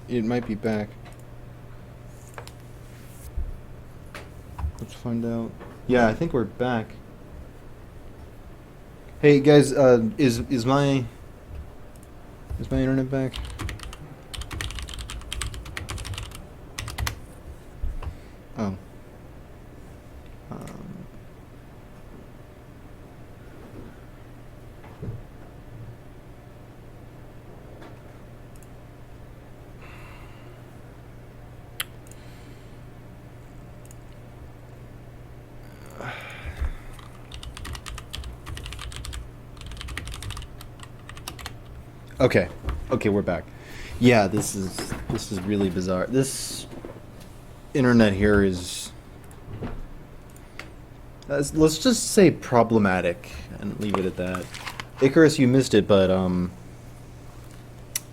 It might be back. Let's find out. Yeah, I think we're back. Hey guys, is my internet back? Oh. Um, okay. Okay, we're back. Yeah, this is really bizarre. This internet here is let's just say problematic and leave it at that. Icarus, you missed it, but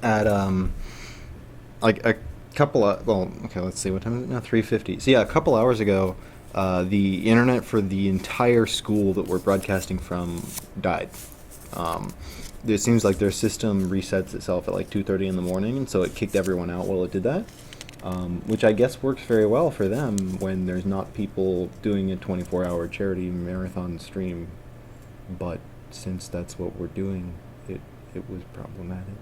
at like a couple of, well, okay, let's see, what time is it now? 3:50. So yeah, a couple hours ago, the internet for the entire school that we're broadcasting from died. It seems like their system resets itself at like 2:30 in the morning, and so it kicked everyone out while it did that. Which I guess works very well for them when there's not people doing a 24-hour charity marathon stream. But since that's what we're doing, it was problematic.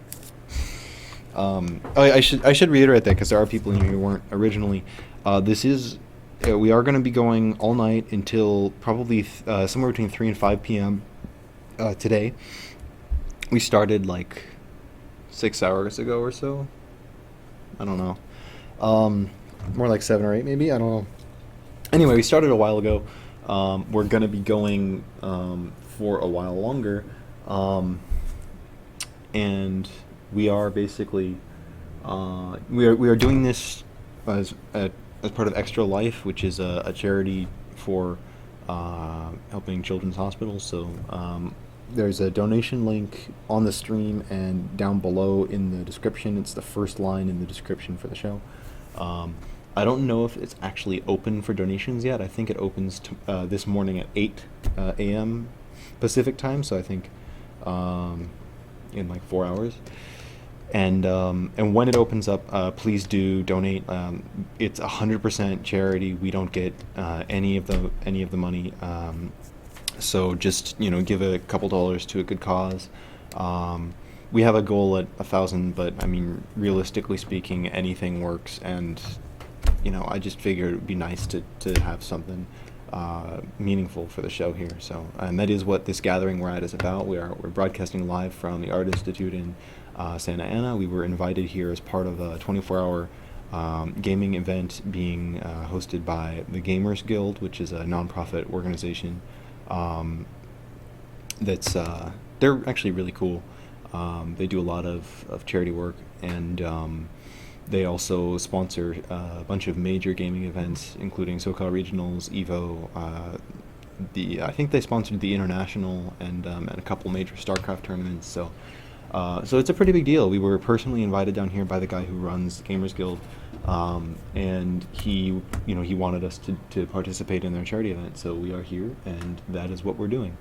I should reiterate that because there are people in here who weren't originally. We are going to be going all night until probably somewhere between 3 and 5 p.m. Today. We started like 6 hours ago or so. I don't know. More like 7 or 8 maybe. I don't know. Anyway, we started a while ago. We're going to be going for a while longer. And we are basically we are doing this as part of Extra Life, which is a charity for helping children's hospitals. So there's a donation link on the stream and down below in the description. It's the first line in the description for the show. I don't know if it's actually open for donations yet. I think it opens this morning at 8 a.m. Pacific time, so I think in like 4 hours. And when it opens up, please do donate. It's 100% charity. We don't get any of the money. So just give a couple dollars to a good cause. We have a goal at 1,000, but I mean, realistically speaking, anything works. And I just figured it would be nice to have something meaningful for the show here. So, and that is what this gathering we're at is about. We're broadcasting live from the Art Institute in Santa Ana. We were invited here as part of a 24-hour gaming event being hosted by the Gamers Guild, which is a nonprofit organization. They're actually really cool. They do a lot of charity work, and they also sponsor a bunch of major gaming events, including SoCal Regionals, EVO. I think they sponsored the International and a couple major StarCraft tournaments. So it's a pretty big deal. We were personally invited down here by the guy who runs Gamers Guild, and he wanted us to participate in their charity event. So we are here, and that is what we're doing.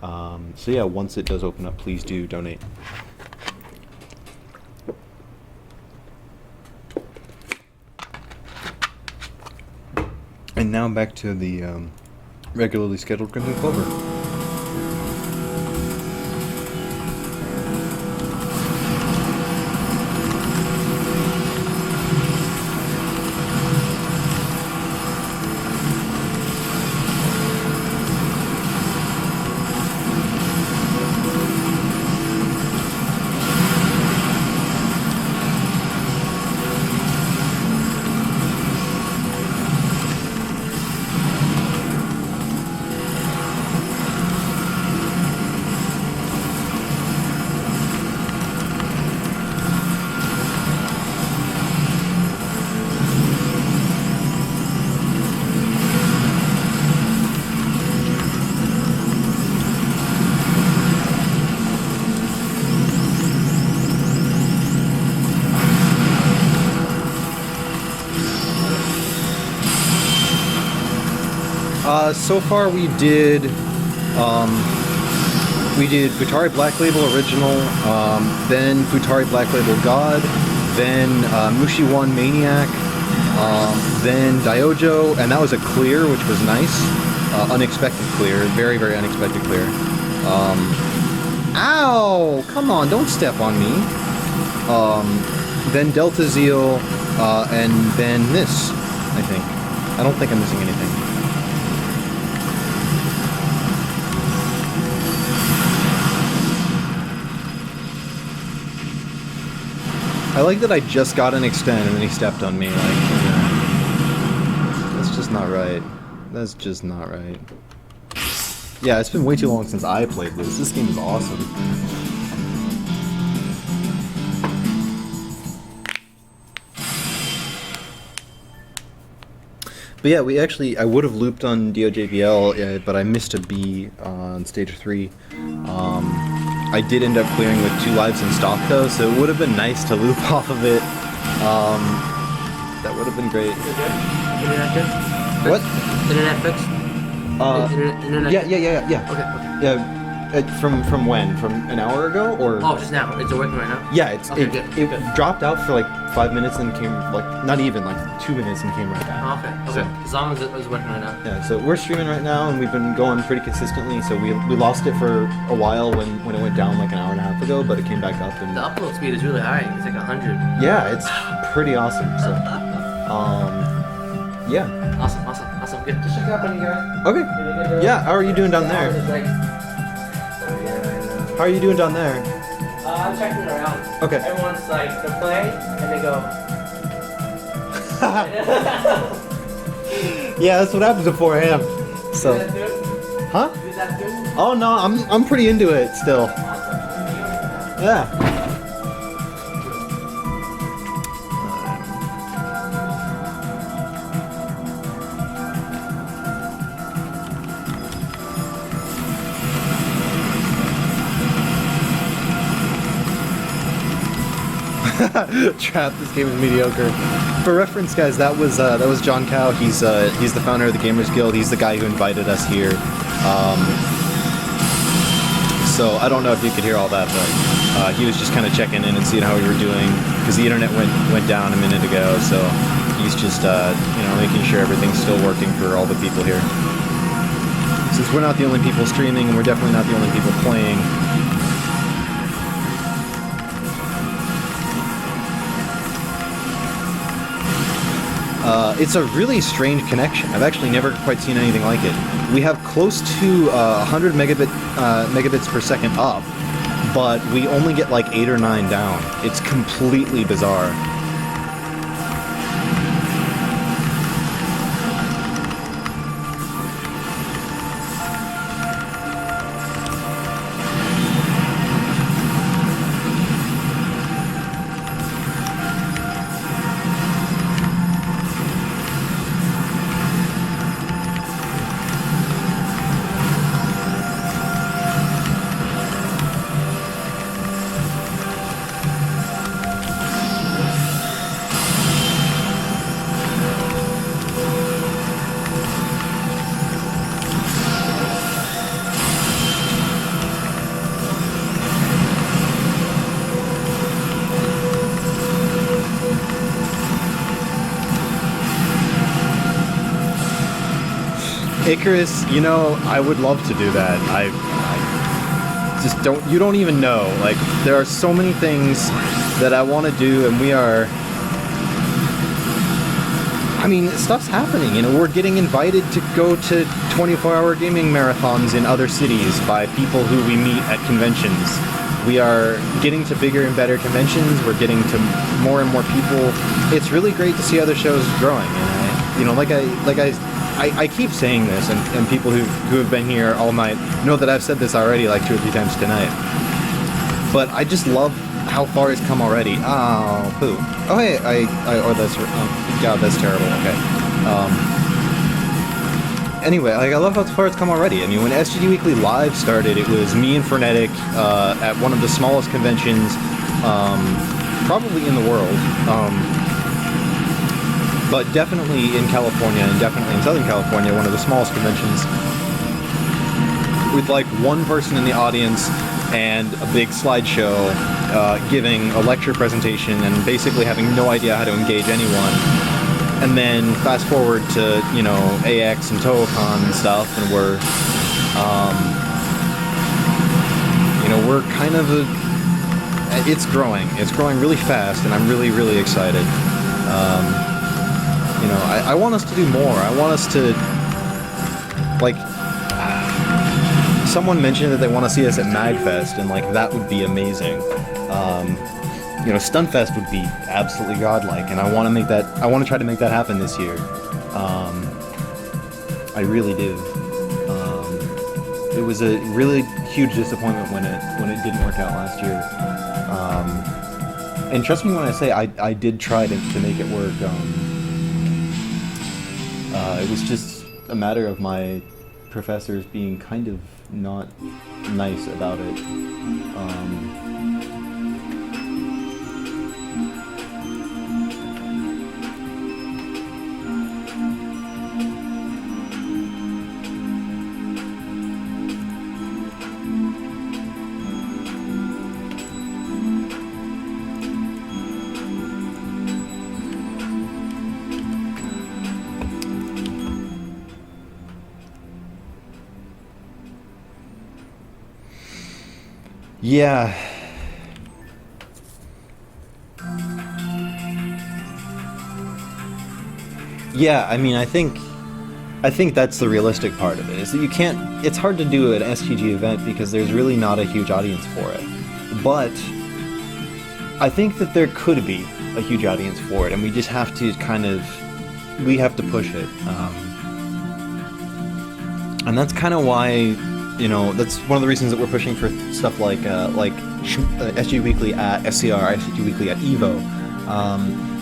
So yeah, once it does open up, please do donate. And now back to the regularly scheduled Crimson Clover. So far we did Futari Black Label Original, then Futari Black Label God, then Mushi 1 Maniac, then Diojo, and that was a clear, which was nice. Unexpected clear, very, very unexpected clear. Ow! Come on, don't step on me. Then Delta Zeal, and then this, I think. I don't think I'm missing anything. I like that I just got an extend and then he stepped on me. Like, that's just not right. That's just not right. Yeah, it's been way too long since I played this. This game is awesome. But yeah, I would have looped on DOJPL, but I missed a B on stage 3. I did end up clearing with 2 lives in stock though, so it would have been nice to loop off of it. That would have been great. Internet good? What? Internet fixed? Internet Yeah. Okay. Yeah. From when? From an hour ago, or? Oh, just now. Is it working right now? Yeah, Good. dropped out for like 5 minutes and came not even 2 minutes and came right back. Oh, okay. As long as it was working right now. Yeah, so we're streaming right now and we've been going pretty consistently. So we lost it for a while when it went down like an hour and a half ago, but it came back up and The upload speed is really high. It's like 100. yeah, it's pretty awesome. So yeah. Awesome. Good. Just check it out on you guys. Okay. Yeah, how are you doing down there? How are you doing down there? I'm checking it around. Okay. Everyone's like, they play and they go. Yeah, that's what happens at 4 a.m. So. Is that good? Huh? Is that good? Oh no, I'm pretty into it still. Yeah. Trap, this game is mediocre. For reference, guys, that was John Cow. He's the founder of the Gamers Guild. He's the guy who invited us here. So I don't know if you could hear all that, but he was just kind of checking in and seeing how we were doing because the internet went down a minute ago. So he's just making sure everything's still working for all the people here. Since we're not the only people streaming, and we're definitely not the only people playing. It's a really strange connection. I've actually never quite seen anything like it. We have close to 100 megabits per second up, but we only get like 8 or 9 down. It's completely bizarre. Icarus, I would love to do that. I just you don't even know. Like, there are so many things that I want to do, and stuff's happening. We're getting invited to go to 24-hour gaming marathons in other cities by people who we meet at conventions. We are getting to bigger and better conventions. We're getting to more and more people. It's really great to see other shows growing. And I keep saying this, and people who have been here all night know that I've said this already like 2 or 3 times tonight. But I just love how far it's come already. Oh, poo. Oh, hey, God, that's terrible. Okay. Anyway, I love how far it's come already. I mean, when SGD Weekly Live started, it was me and Frenetic at one of the smallest conventions, probably in the world. But definitely in California, and definitely in Southern California, one of the smallest conventions, with like 1 person in the audience and a big slideshow, giving a lecture presentation and basically having no idea how to engage anyone. And then fast forward to, you know, AX and TohoCon and stuff, and we're, you know, we're kind of it's growing really fast, and I'm really, really excited. You know, I want us to do more. I want us to, like, someone mentioned that they want to see us at MagFest, and, like, that would be amazing. You know, Stunfest would be absolutely godlike, and I want to try to make that happen this year. I really do. It was a really huge disappointment when it didn't work out last year. And trust me when I say I did try to make it work. It was just a matter of my professors being kind of not nice about it. Yeah. Yeah, I mean, I think that's the realistic part of it, is that you can't, it's hard to do an STG event because there's really not a huge audience for it. But I think that there could be a huge audience for it, and we just have to we have to push it. And that's kind of why, you know, that's one of the reasons that we're pushing for stuff like SG Weekly at SCR, SG Weekly at EVO.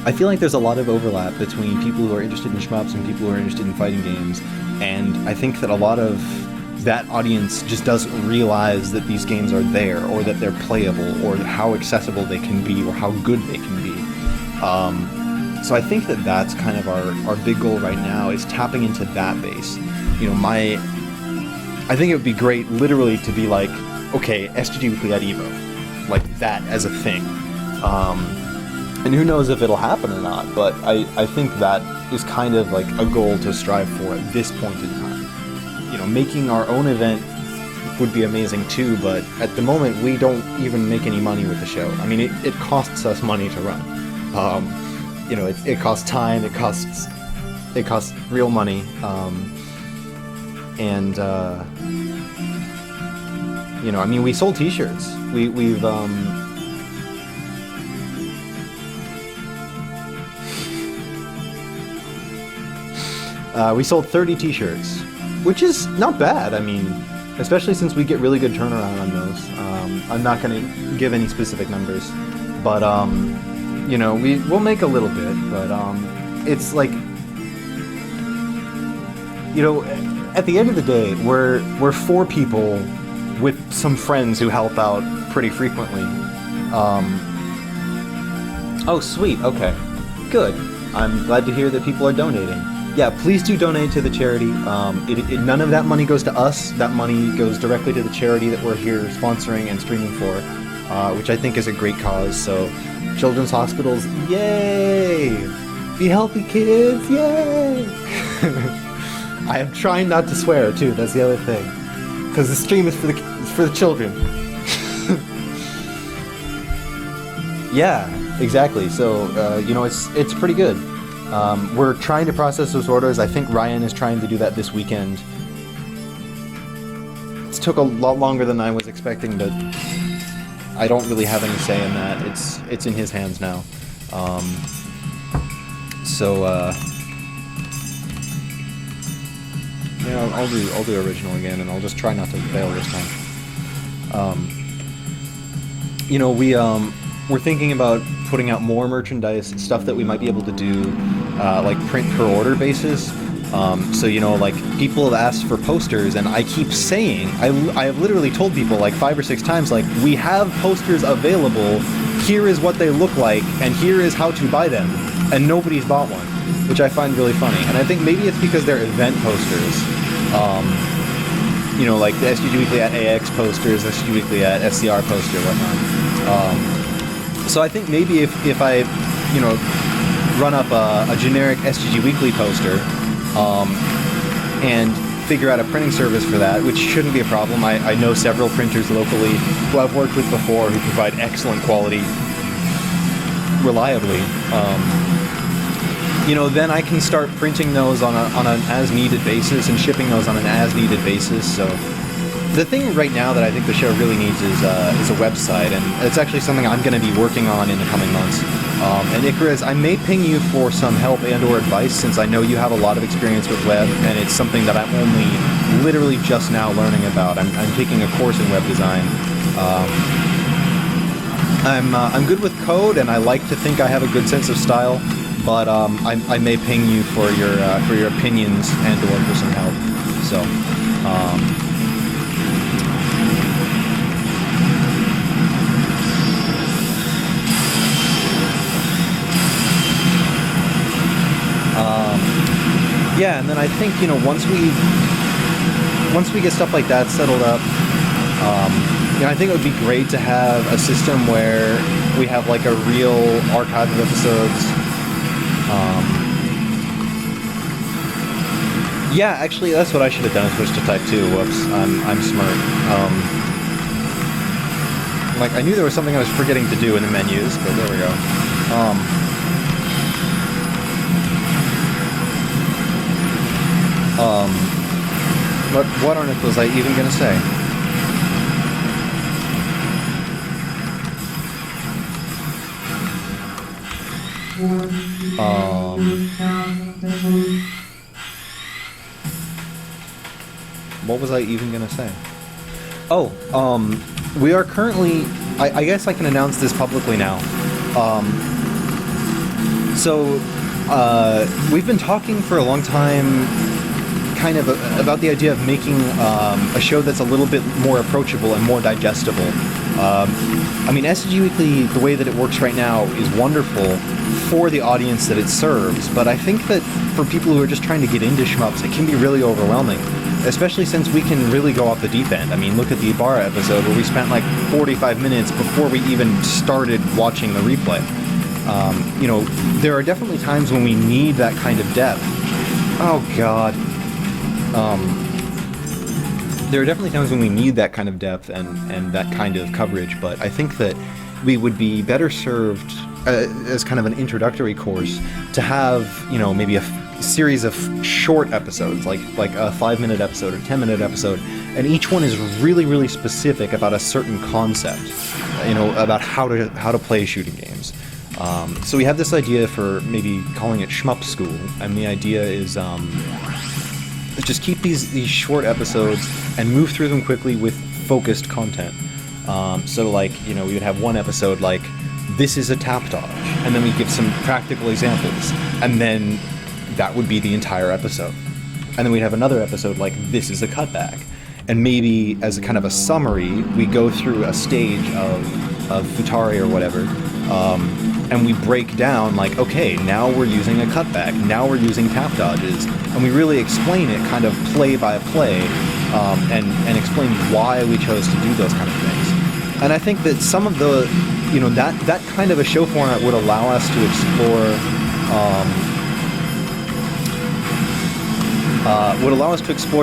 I feel like there's a lot of overlap between people who are interested in shmups and people who are interested in fighting games, and I think that a lot of that audience just doesn't realize that these games are there, or that they're playable, or how accessible they can be, or how good they can be. So I think that that's kind of our big goal right now, is tapping into that base. You know, I think it would be great, literally, to be like, okay, STG Weekly at EVO, like that as a thing. And who knows if it'll happen or not, but I think that is kind of like a goal to strive for at this point in time. You know, making our own event would be amazing too, but at the moment we don't even make any money with the show. I mean, it costs us money to run. You know, it costs time, it costs real money. And you know, I mean, we sold t-shirts. We sold 30 t-shirts, which is not bad. I mean, especially since we get really good turnaround on those. I'm not going to give any specific numbers, but you know, we'll make a little bit, but it's like, you know, at the end of the day, we're four people with some friends who help out pretty frequently. Oh, sweet. Okay, good. I'm glad to hear that people are donating. Yeah, please do donate to the charity. None of that money goes to us. That money goes directly to the charity that we're here sponsoring and streaming for, which I think is a great cause. So, children's hospitals, yay! Be healthy, kids, yay! I am trying not to swear too. That's the other thing, because the stream is for the children. Yeah, exactly. So you know, it's pretty good. We're trying to process those orders. I think Ryan is trying to do that this weekend. It took a lot longer than I was expecting, but I don't really have any say in that. It's in his hands now. Yeah, I'll do original again, and I'll just try not to fail this time. You know, we're thinking about putting out more merchandise, stuff that we might be able to do, like print per order basis. So, you know, like, people have asked for posters, and I keep saying, I have literally told people like 5 or 6 times, like, we have posters available, here is what they look like, and here is how to buy them, and nobody's bought one, which I find really funny. And I think maybe it's because they're event posters. You know, like the SG Weekly at AX posters, SG Weekly at SCR poster, whatnot. So I think maybe if I, run up a generic SGG Weekly poster, and figure out a printing service for that, which shouldn't be a problem. I know several printers locally who I've worked with before who provide excellent quality reliably. Then I can start printing those on an as-needed basis and shipping those on an as-needed basis. So the thing right now that I think the show really needs is a website, and it's actually something I'm going to be working on in the coming months. And Icarus, I may ping you for some help and/or advice, since I know you have a lot of experience with web, and it's something that I'm only literally just now learning about. I'm taking a course in web design. I'm good with code, and I like to think I have a good sense of style, but I may ping you for your opinions and/or for some help. So. Yeah, and then I think once we get stuff like that settled up, I think it would be great to have a system where we have like a real archive of episodes. Yeah, actually, that's what I should have done. Switch to Type 2. Whoops, I'm smart. I knew there was something I was forgetting to do in the menus, but there we go. What on earth was I even gonna say? What was I even gonna say? Oh, we are currently, I guess I can announce this publicly now. We've been talking for a long time kind of about the idea of making a show that's a little bit more approachable and more digestible. SCG Weekly, the way that it works right now, is wonderful for the audience that it serves, but I think that for people who are just trying to get into shmups, it can be really overwhelming, especially since we can really go off the deep end. Look at the Ibarra episode where we spent like 45 minutes before we even started watching the replay. There are definitely times when we need that kind of depth. Oh, God. There are definitely times when we need that kind of depth and that kind of coverage, but I think that we would be better served as kind of an introductory course to have, maybe a series of short episodes, like a 5-minute episode or 10-minute episode, and each one is really, really specific about a certain concept, about how to play shooting games. So we have this idea for maybe calling it Shmup School, and the idea is just keep these short episodes and move through them quickly with focused content. We would have one episode like, this is a tap dodge, and then we give some practical examples, and then that would be the entire episode. And then we'd have another episode like, this is a cutback, and maybe as a kind of a summary, we go through a stage of Futari or whatever, and we break down like, okay, now we're using a cutback, now we're using tap dodges, and we really explain it kind of play by play, and explain why we chose to do those kind of things. And I think that some of the, that kind of a show format would allow us to explore,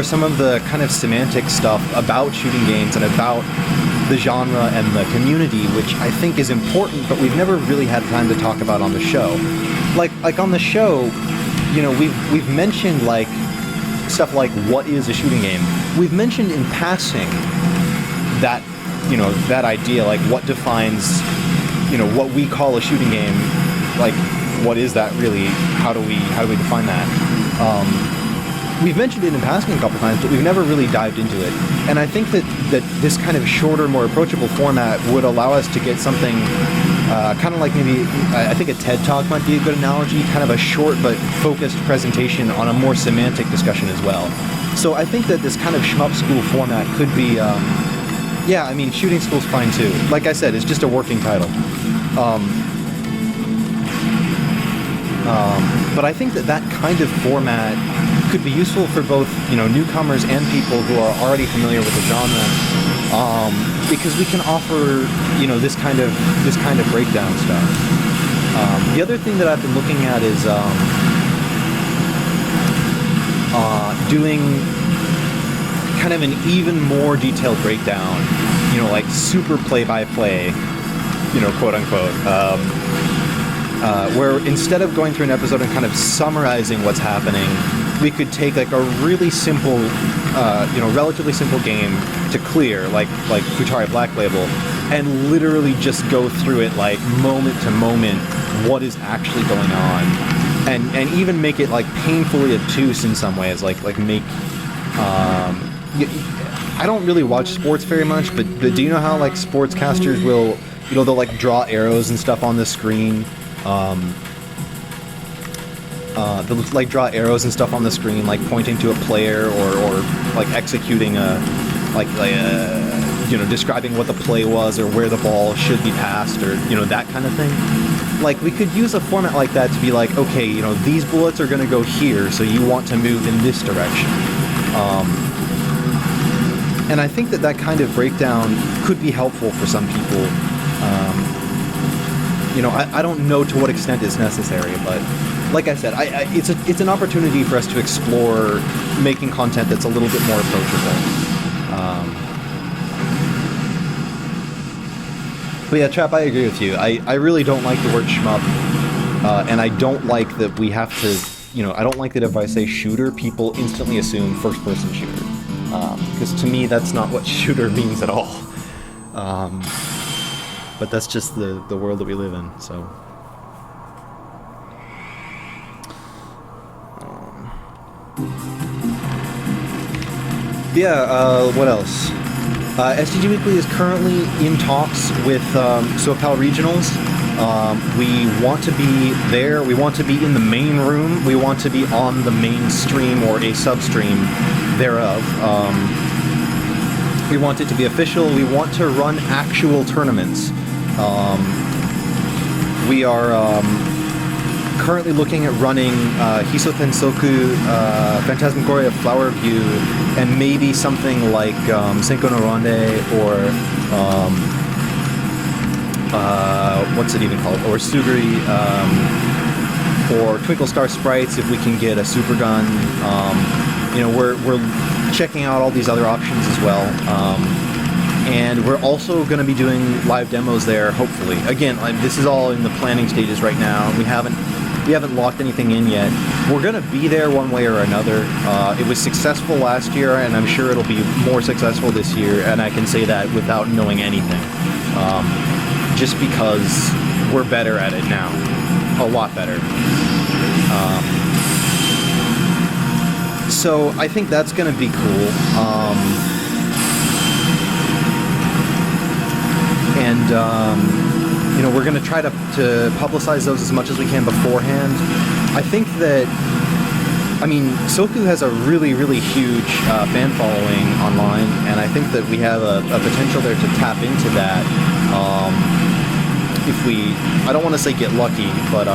some of the kind of semantic stuff about shooting games and about the genre and the community, which I think is important, but we've never really had time to talk about on the show. Like on the show, we've mentioned like stuff like what is a shooting game. We've mentioned in passing that that idea, like what defines what we call a shooting game. Like what is that really? How do we define that? We've mentioned it in passing a couple times, but we've never really dived into it. And I think that this kind of shorter, more approachable format would allow us to get something kind of like maybe, I think a TED Talk might be a good analogy, kind of a short but focused presentation on a more semantic discussion as well. So I think that this kind of Shmup School format could be, Shooting School's fine too. Like I said, it's just a working title. But I think that kind of format could be useful for both, newcomers and people who are already familiar with the genre. because we can offer, you know, this kind of breakdown stuff. The other thing that I've been looking at is doing kind of an even more detailed breakdown, you know, like super play-by-play, you know, quote unquote, where instead of going through an episode and kind of summarizing what's happening, we could take like a really simple, you know, relatively simple game to clear, like Futari Black Label, and literally just go through it like moment to moment what is actually going on, and even make it like painfully obtuse in some ways, like make. I don't really watch sports very much, but do you know how like sportscasters will, you know, they'll like draw arrows and stuff on the screen. They'll like draw arrows and stuff on the screen, like pointing to a player or like executing you know, describing what the play was or where the ball should be passed, or, you know, that kind of thing. Like, we could use a format like that to be like, okay, you know, these bullets are going to go here, so you want to move in this direction. And I think that kind of breakdown could be helpful for some people. You know, I don't know to what extent it's necessary, but like I said, it's an opportunity for us to explore making content that's a little bit more approachable. But yeah, Trap, I agree with you. I really don't like the word shmup, and I don't like that we have to, you know, I don't like that if I say shooter, people instantly assume first-person shooter. Because to me, that's not what shooter means at all. But that's just the world that we live in, so. What else? STG Weekly is currently in talks with SoCal Regionals. We want to be there. We want to be in the main room. We want to be on the main stream or a substream thereof. We want it to be official. We want to run actual tournaments. We are currently looking at running Hiso Tensoku, Phantasmagoria Flower View, and maybe something like Senko no Ronde or what's it even called? Or Suguri, or Twinkle Star Sprites if we can get a super gun. You know, we're checking out all these other options as well. And we're also going to be doing live demos there, hopefully. Again, this is all in the planning stages right now. We haven't locked anything in yet. We're going to be there one way or another. It was successful last year, and I'm sure it'll be more successful this year, and I can say that without knowing anything. Just because we're better at it now. A lot better. So I think that's going to be cool. You know, we're going to try to publicize those as much as we can beforehand. I think that, I mean, Soku has a really, really huge fan following online, and I think that we have a potential there to tap into that. If we, I don't want to say get lucky, but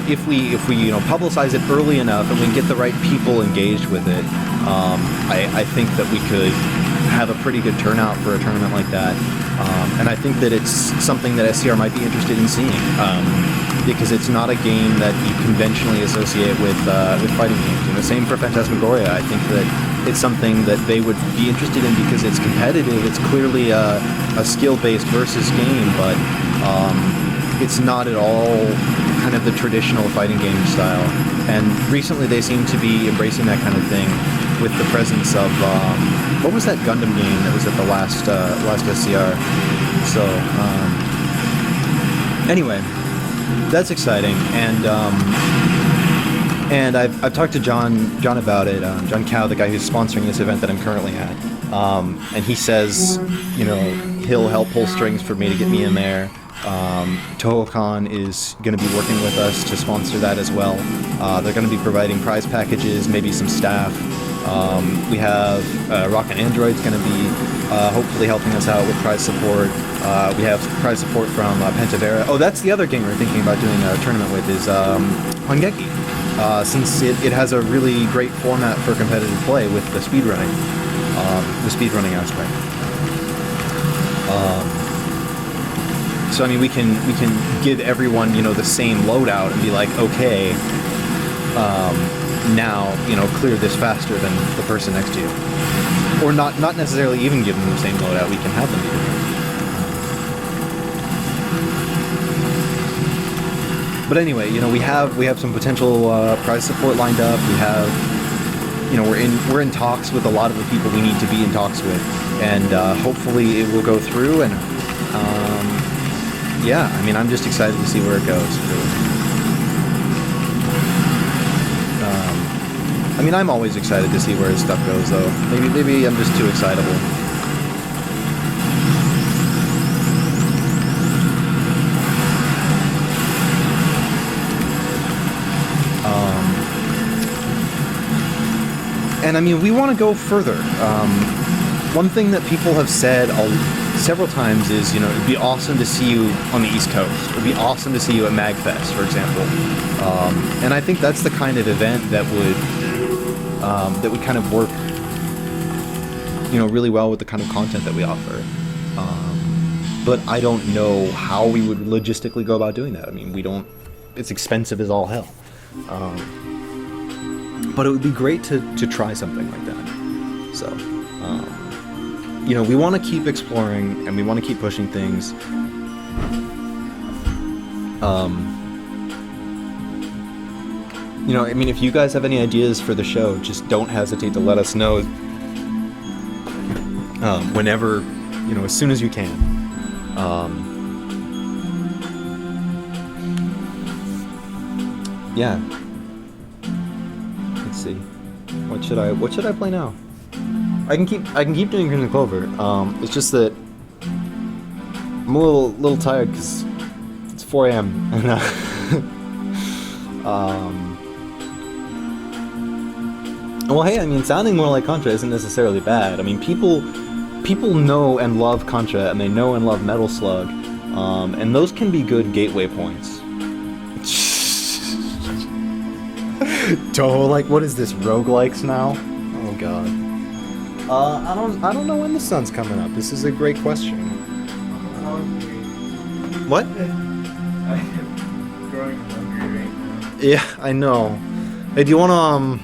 if we you know, publicize it early enough and we get the right people engaged with it, I think that we could have a pretty good turnout for a tournament like that. And I think that it's something that SCR might be interested in seeing, because it's not a game that you conventionally associate with fighting games. You know, same for Phantasmagoria. I think that it's something that they would be interested in because it's competitive. It's clearly a skill-based versus game, but it's not at all kind of the traditional fighting game style. And recently they seem to be embracing that kind of thing with the presence of what was that Gundam game that was at the last SCR? So anyway, that's exciting, and I've talked to John about it. John Cow, the guy who's sponsoring this event that I'm currently at, and he says, you know, he'll help pull strings for me to get me in there. TohoCon is going to be working with us to sponsor that as well. They're going to be providing prize packages, maybe some staff. We have Rocket Android's going to be hopefully helping us out with prize support. We have prize support from Pentavera. Oh, that's the other game we're thinking about doing a tournament with is Hongeki. since it has a really great format for competitive play with the speedrunning aspect. So I mean, we can give everyone the same loadout and be like, okay, now clear this faster than the person next to you, or not necessarily even give them the same loadout. We can have them do it. But anyway, we have some potential prize support lined up. We have, we're in talks with a lot of the people we need to be in talks with, and hopefully it will go through. And yeah, I mean, I'm just excited to see where it goes. I mean, I'm always excited to see where his stuff goes, though. Maybe I'm just too excitable. And I mean, we want to go further. One thing that people have said several times is, it'd be awesome to see you on the East Coast. It'd be awesome to see you at MagFest, for example. And I think that's the kind of event that would kind of work, really well with the kind of content that we offer. But I don't know how we would logistically go about doing that. I mean, it's expensive as all hell. But it would be great to try something like that. So, we want to keep exploring and we want to keep pushing things. I mean, if you guys have any ideas for the show, just don't hesitate to let us know. Whenever, as soon as you can. Yeah. Let's see. What should I play now? I can keep doing Crimson Clover. It's just that I'm a little tired because it's 4 a.m. and well, hey, I mean, sounding more like Contra isn't necessarily bad. I mean, people know and love Contra, and they know and love Metal Slug, and those can be good gateway points. Like, what is this, roguelikes now? Oh god. I don't know when the sun's coming up. This is a great question. What? I'm growing hungry right now. Yeah, I know. Hey, do you wanna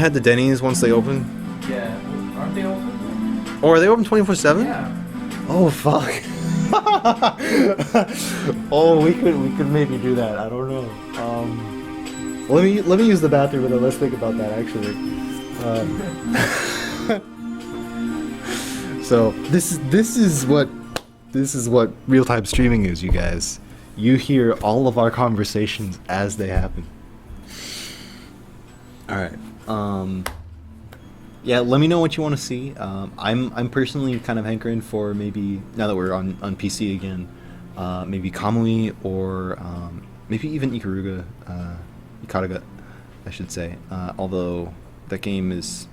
head to Denny's once they open? Yeah. Aren't they open? Or are they open 24/7? Yeah. Oh fuck. Oh, we could maybe do that. I don't know. Let me use the bathroom and then let's think about that actually. So this is what real-time streaming is, you guys. You hear all of our conversations as they happen. All right. Yeah, let me know what you want to see. I'm personally kind of hankering for, maybe now that we're on PC again, maybe Kamui or maybe even Ikaruga, Ikaruga, I should say. Although that game is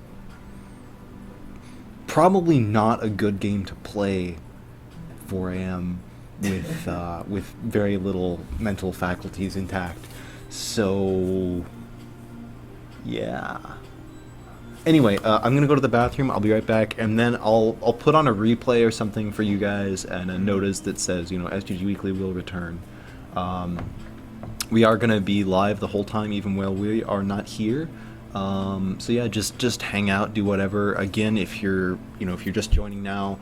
probably not a good game to play at 4 a.m. with very little mental faculties intact. So yeah. Anyway, I'm gonna go to the bathroom. I'll be right back, and then I'll put on a replay or something for you guys, and a notice that says, SGG Weekly will return. We are gonna be live the whole time, even while we are not here. So yeah, just hang out, do whatever. Again, if you're just joining now,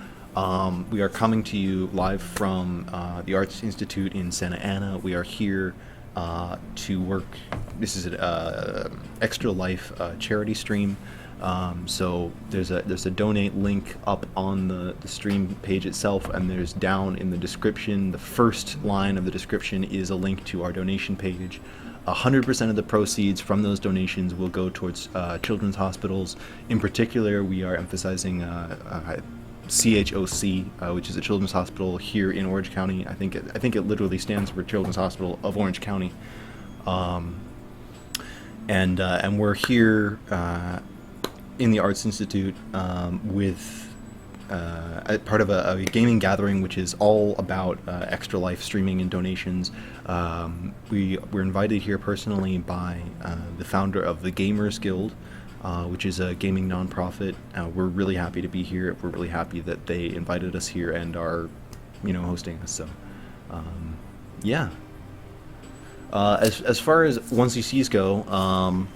we are coming to you live from the Arts Institute in Santa Ana. We are here to work. This is an Extra Life charity stream. So there's a donate link up on the stream page itself, and there's down in the description, the first line of the description is a link to our donation page. 100% of the proceeds from those donations will go towards children's hospitals. In particular, we are emphasizing CHOC, which is a children's hospital here in Orange County. I think it literally stands for Children's Hospital of Orange County. And we're here in the Arts Institute with part of a gaming gathering, which is all about Extra Life streaming and donations. We were invited here personally by the founder of the Gamers Guild, which is a gaming nonprofit. We're really happy to be here. We're really happy that they invited us here and are, hosting us. So, yeah. As far as 1cc's go,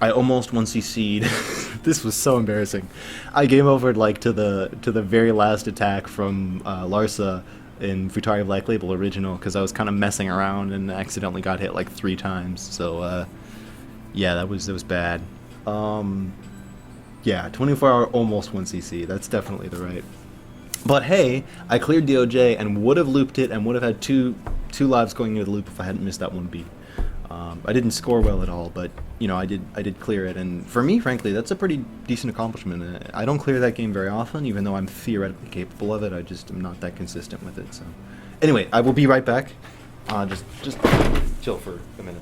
I almost 1cc'd. This was so embarrassing. I game overed to the very last attack from Larsa in Futari Black Label Original because I was kind of messing around and accidentally got hit 3 times. So yeah, that was bad. Yeah, 24-hour almost 1cc. That's definitely the right. But hey, I cleared DOJ and would have looped it and would have had two lives going into the loop if I hadn't missed that one beat. I didn't score well at all, but I did clear it, and for me, frankly, that's a pretty decent accomplishment. I don't clear that game very often, even though I'm theoretically capable of it. I just am not that consistent with it. So, anyway, I will be right back. Just chill for a minute.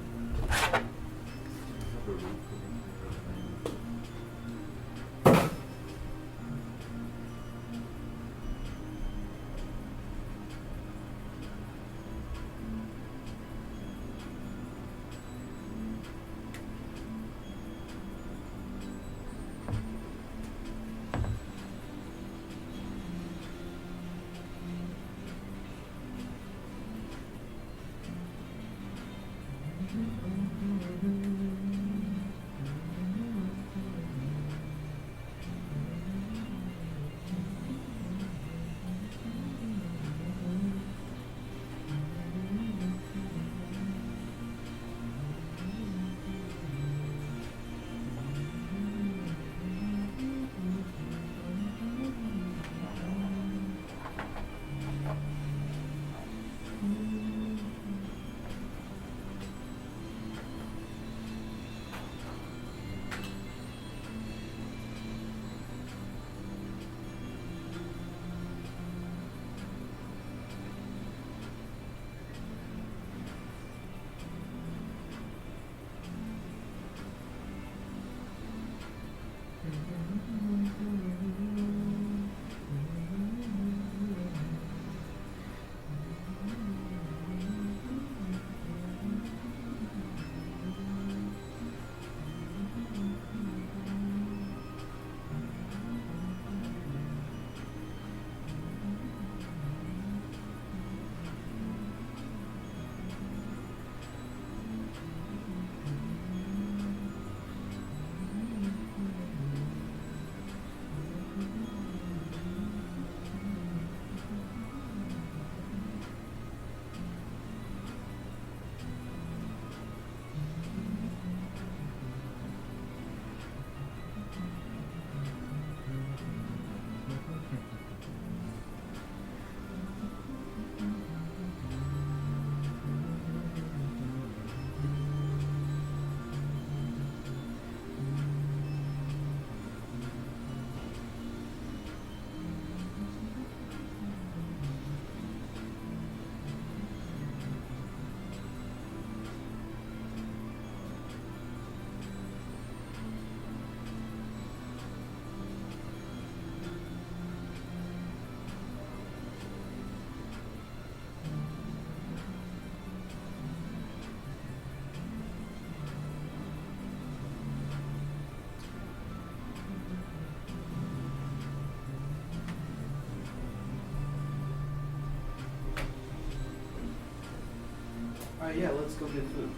Yeah, let's go get food.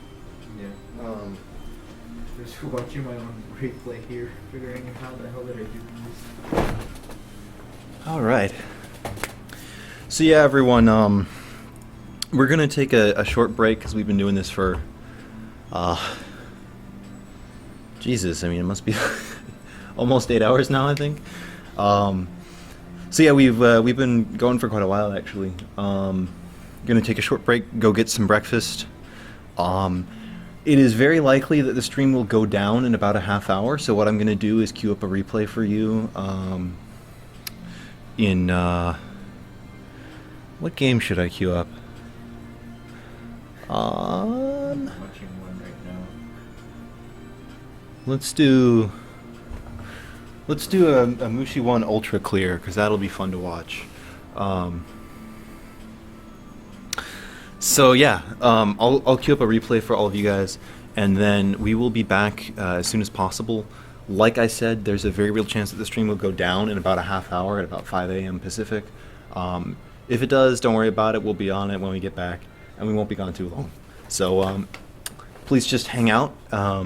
Yeah. Just watching my own replay here, figuring out how the hell did I do this. All right. So yeah, everyone, we're gonna take a short break because we've been doing this for, Jesus, I mean, it must be almost 8 hours now, I think. So yeah, we've been going for quite a while actually. Gonna take a short break, go get some breakfast. It is very likely that the stream will go down in about a half hour. So what I'm gonna do is queue up a replay for you. In what game should I queue up? I'm watching one right now. Let's do. Let's do a Mushi 1 Ultra Clear, because that'll be fun to watch. So yeah, I'll queue up a replay for all of you guys, and then we will be back as soon as possible. Like I said, there's a very real chance that the stream will go down in about a half hour at about 5 a.m. Pacific. If it does, don't worry about it. We'll be on it when we get back, and we won't be gone too long. So please just hang out. I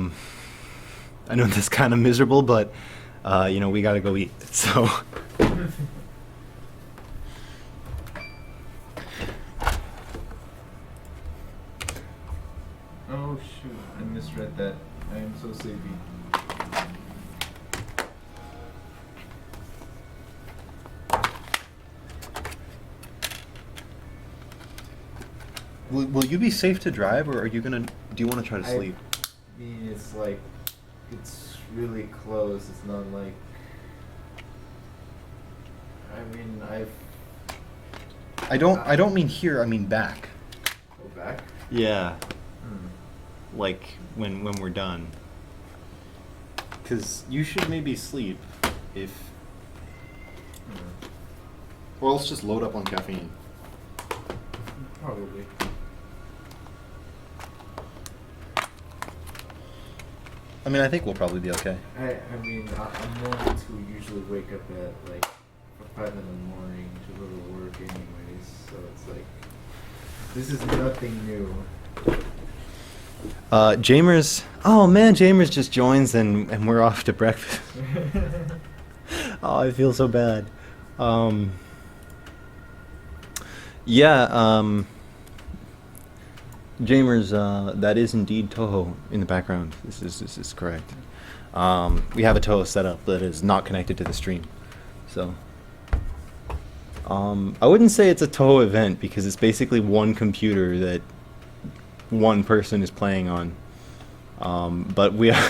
know this is kind of miserable, but you know, we gotta go eat. So. Oh shoot, I misread that. I am so sleepy. Will you be safe to drive, or are you gonna? Do you want to try to sleep? I mean, it's like, it's really close. It's not like. I mean, I don't mean here. I mean back. Go back. Yeah. Hmm. Like when we're done. Cause you should maybe sleep if. Or let's just load up on caffeine. Probably. I mean, I think we'll probably be okay. I mean, I'm one to usually wake up at like 5 in the morning to go to work anyways, so it's like, this is nothing new. Jamers. Oh man, Jamers just joins and we're off to breakfast. Oh, I feel so bad. Yeah, Jamers, that is indeed Toho in the background. This is correct. We have a Toho set up that is not connected to the stream. So, I wouldn't say it's a Toho event because it's basically one computer that one person is playing on. But we are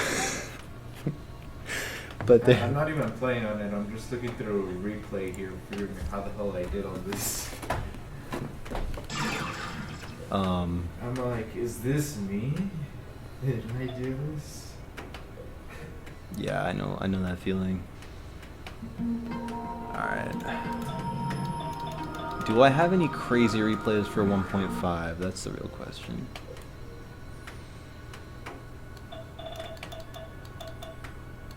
but they I'm not even playing on it, I'm just looking through a replay here, figuring out how the hell I did all this. I'm like, is this me? Did I do this? Yeah, I know that feeling. Alright. Do I have any crazy replays for 1.5? That's the real question.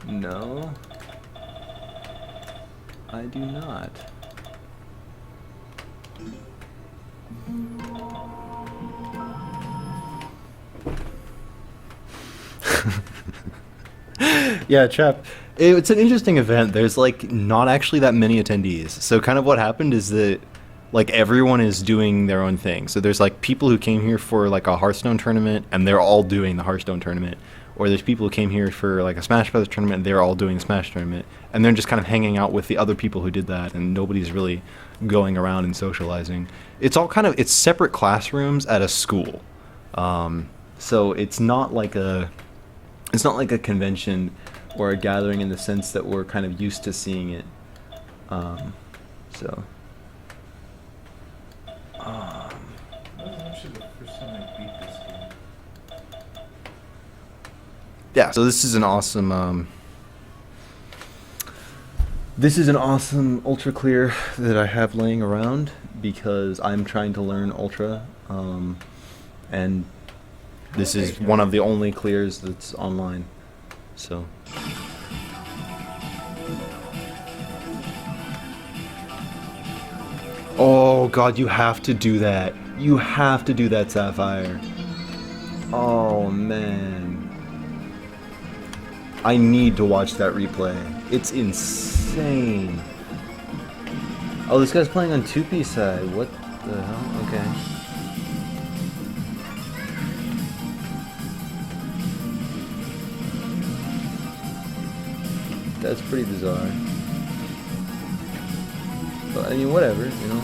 No. I do not. Yeah, Trap. It's an interesting event. There's like not actually that many attendees. So kind of what happened is that like everyone is doing their own thing. So there's like people who came here for like a Hearthstone tournament and they're all doing the Hearthstone tournament. Or there's people who came here for like a Smash Brothers tournament and they're all doing the Smash tournament. And they're just kind of hanging out with the other people who did that, and nobody's really going around and socializing. It's all kind of, it's separate classrooms at a school. So it's not like a convention or a gathering in the sense that we're kind of used to seeing it. So. That was actually the first time I beat this game. Yeah, so this is an awesome Ultra Clear that I have laying around because I'm trying to learn Ultra, and this is one of the only clears that's online. So. Oh god, you have to do that. You have to do that, Sapphire. Oh man. I need to watch that replay. It's insane. Oh, this guy's playing on 2P side. What the hell? Okay. That's pretty bizarre. But I mean, whatever, you know.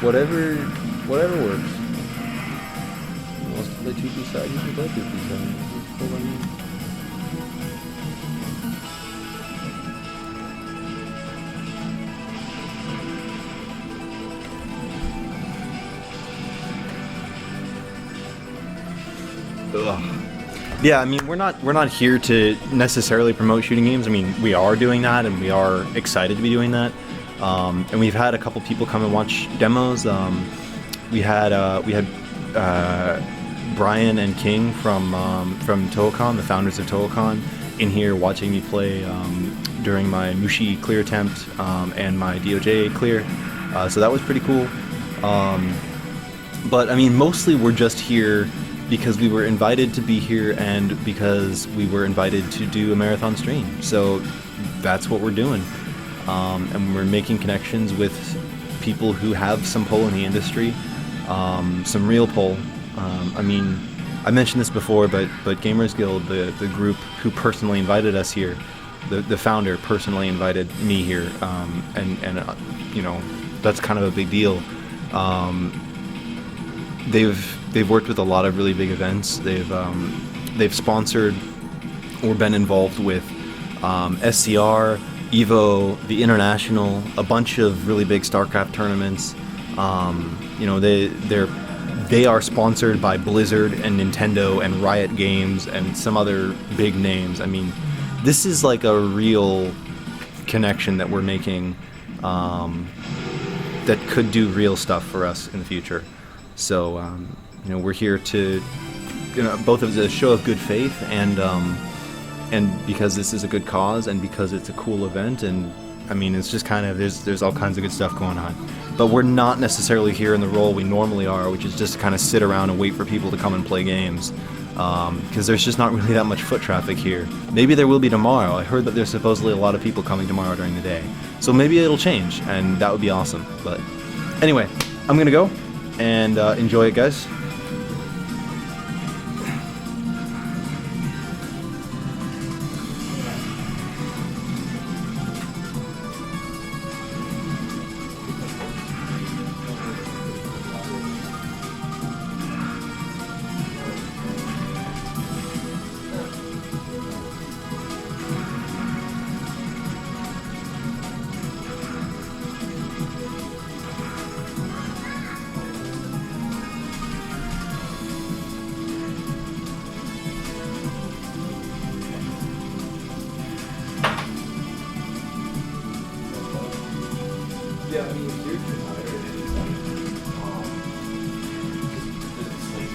Whatever works. He wants to play 2P side, you can play 2P side. That's cool by me. Ugh. Yeah, I mean, we're not here to necessarily promote shooting games. I mean, we are doing that, and we are excited to be doing that. And we've had a couple people come and watch demos. We had Brian and King from Tohocon, the founders of Tohocon, in here watching me play during my Mushi clear attempt and my DOJ clear. So that was pretty cool. But I mean, mostly we're just here because we were invited to be here and because we were invited to do a marathon stream. So that's what we're doing. And we're making connections with people who have some pull in the industry, some real pull. I mean, I mentioned this before, but Gamers Guild, the group who personally invited us here, the founder personally invited me here, and you know, that's kind of a big deal. They've worked with a lot of really big events. They've sponsored or been involved with SCR, Evo, the International, a bunch of really big StarCraft tournaments. You know, they are sponsored by Blizzard and Nintendo and Riot Games and some other big names. I mean, this is like a real connection that we're making that could do real stuff for us in the future. So, you know, we're here to, you know, both as a show of good faith and because this is a good cause and because it's a cool event. And I mean, it's just kind of, there's all kinds of good stuff going on. But we're not necessarily here in the role we normally are, which is just to kind of sit around and wait for people to come and play games. Because there's just not really that much foot traffic here. Maybe there will be tomorrow. I heard that there's supposedly a lot of people coming tomorrow during the day. So maybe it'll change, and that would be awesome. But anyway, I'm gonna go and enjoy it, guys. Yeah, I mean, if you're tired at any time, just sleep.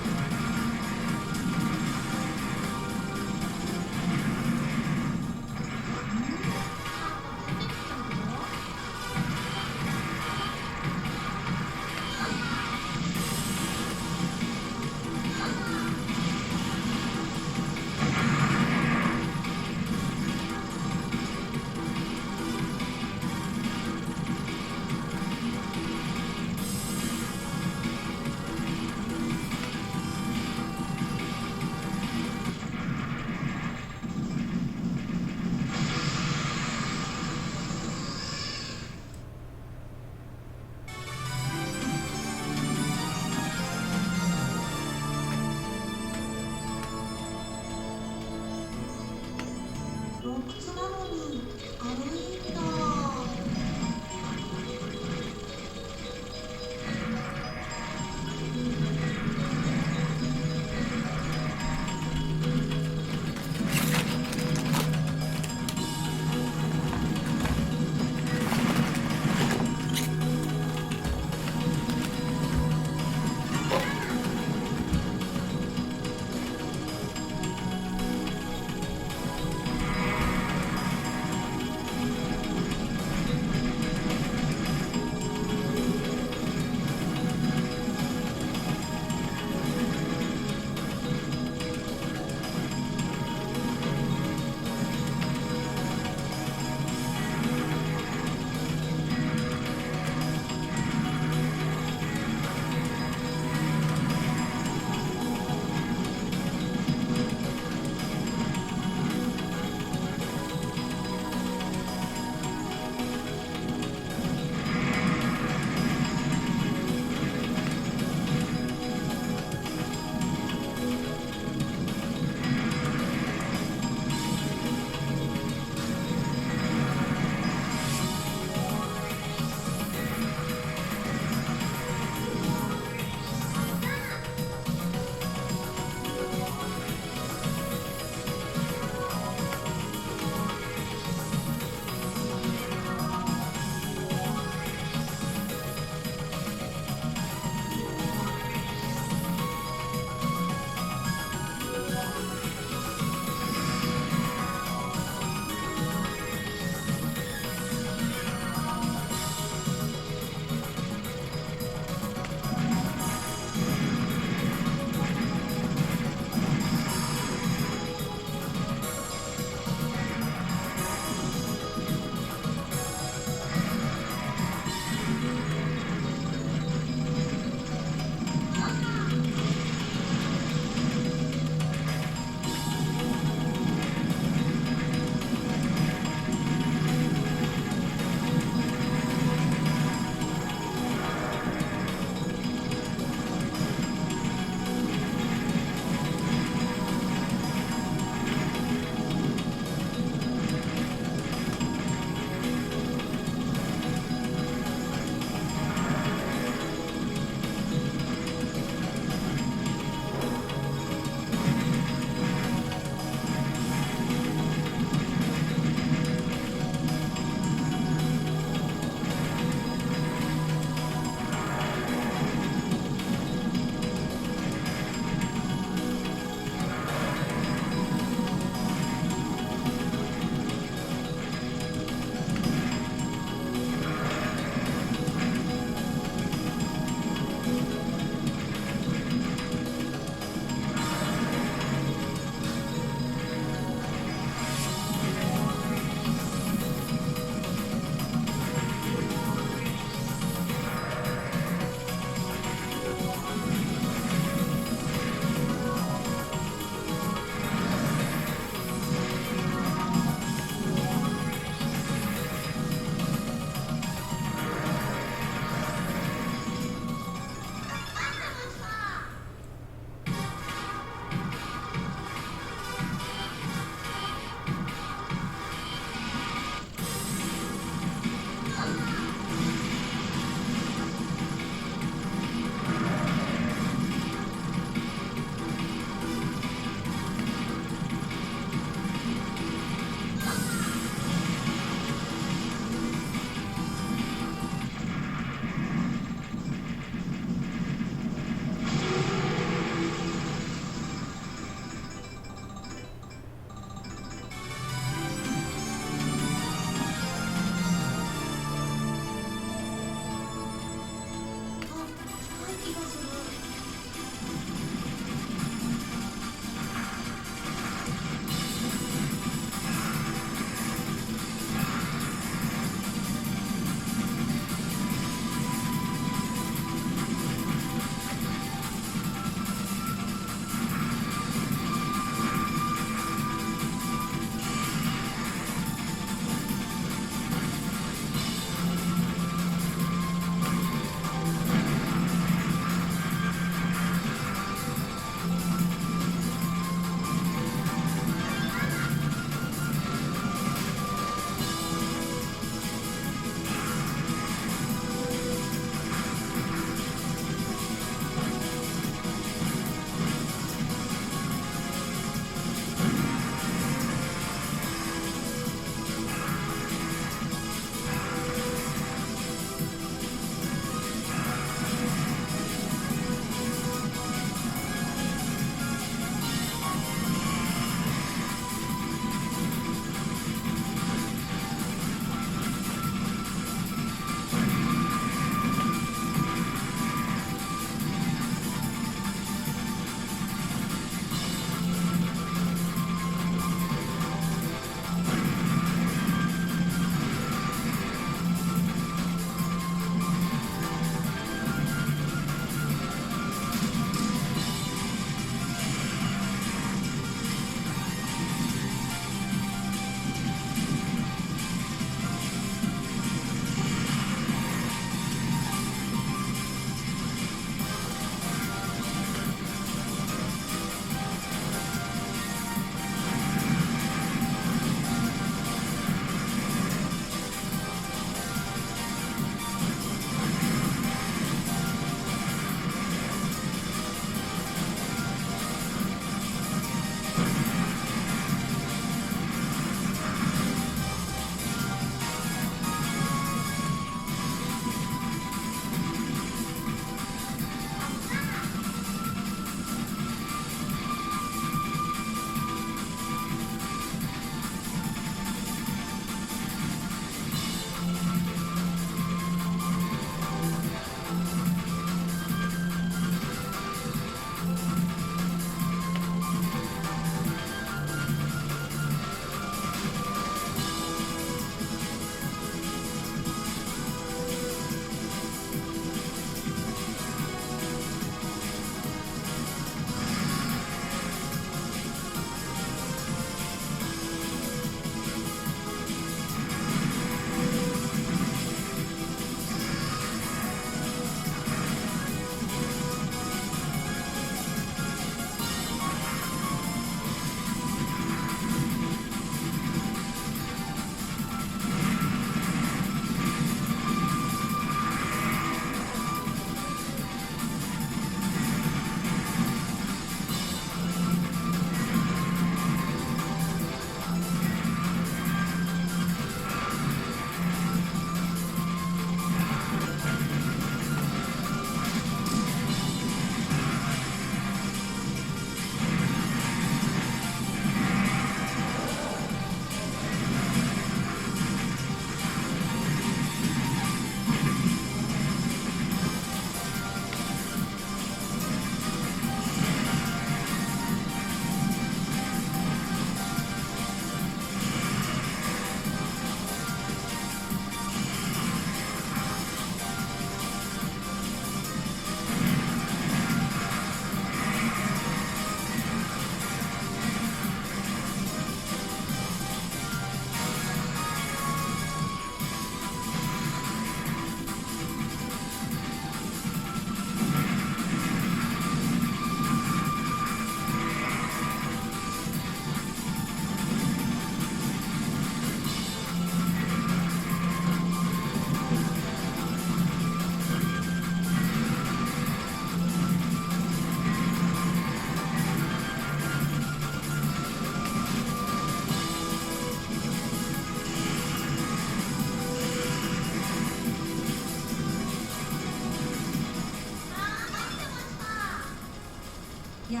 いや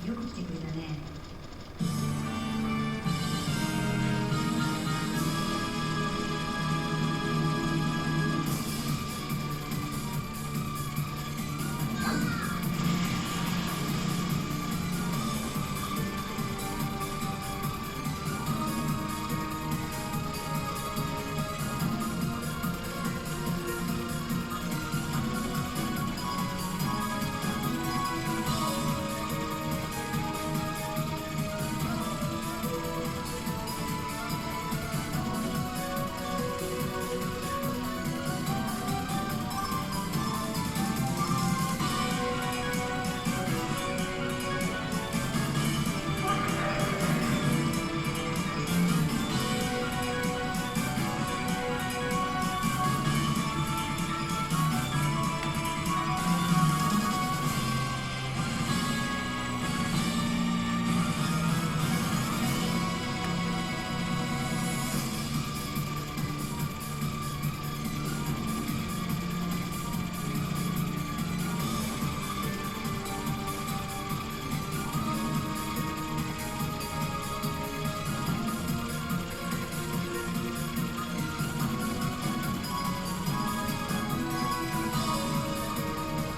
よく来てくれたね